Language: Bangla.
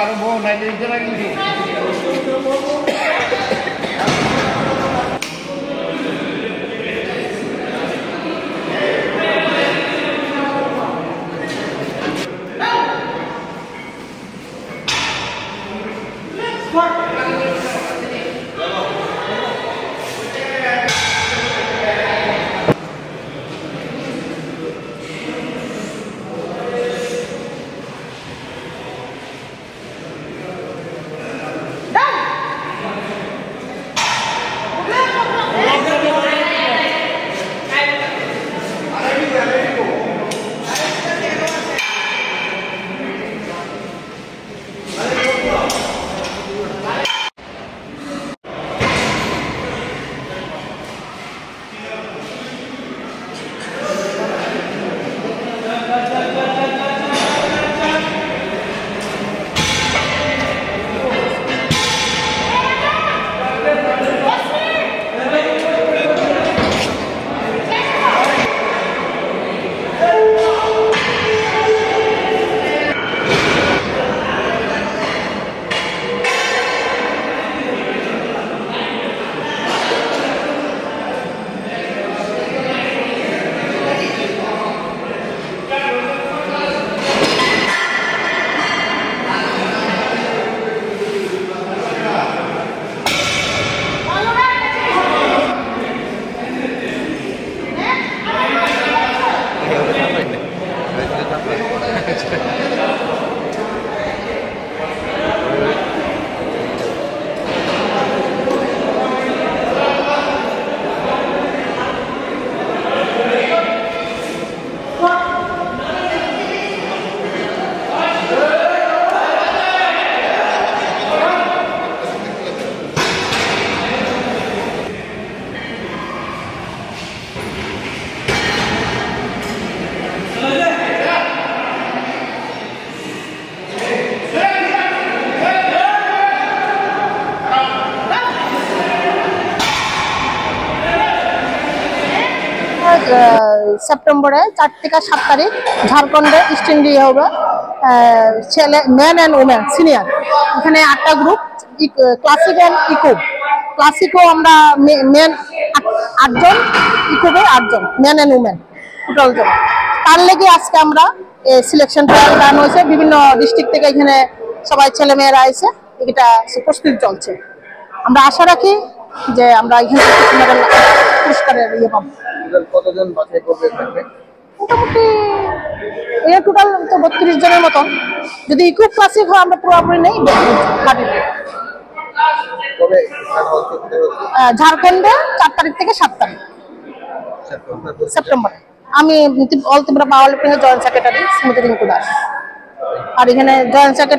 আরো বউ নাই দিতে লাগি সেপ্টেম্বরে 4 থেকে 7 তারিখ ঝাড়খণ্ডে ইস্ট ইন্ডিয়া হবে ছেলে মেন অ্যান্ড ওমেন সিনিয়র। এখানে 8টা গ্রুপ, ক্লাসিক অ্যান্ড ইকো। ক্লাসিকও আমরা মেন 8জন, ইকোবে 8জন, মেন অ্যান্ড ওমেন টোটাল জন। তার লেগে আজকে আমরা সিলেকশন ট্রায়াল রান হয়েছে, বিভিন্ন ডিস্ট্রিক্ট থেকে এখানে সবাই ছেলেমেয়েরা এসে এটা প্রস্তুতি চলছে। আমরা আশা রাখি যে আমরা এখানে পুরস্কারের ইয়ে পাবো। কতজন বাছাই করবে থাকবে? মোটামুটি এর টোটাল তো 32 জনের মতন। যদি ইকো ক্লাসিক হয় আমরা পুরোপুরি নেই। ঝাড়খণ্ডে 4 তারিখ থেকে 7 তারিখ সেপ্টেম্বর। আমি অল ত্রিপুরা পাওয়ার লিফটিং এর জয়েন্ট সেক্রেটারি স্মৃতি রিঙ্কু দাস। আর এখানে জয়েন্ট সেক্রেটারি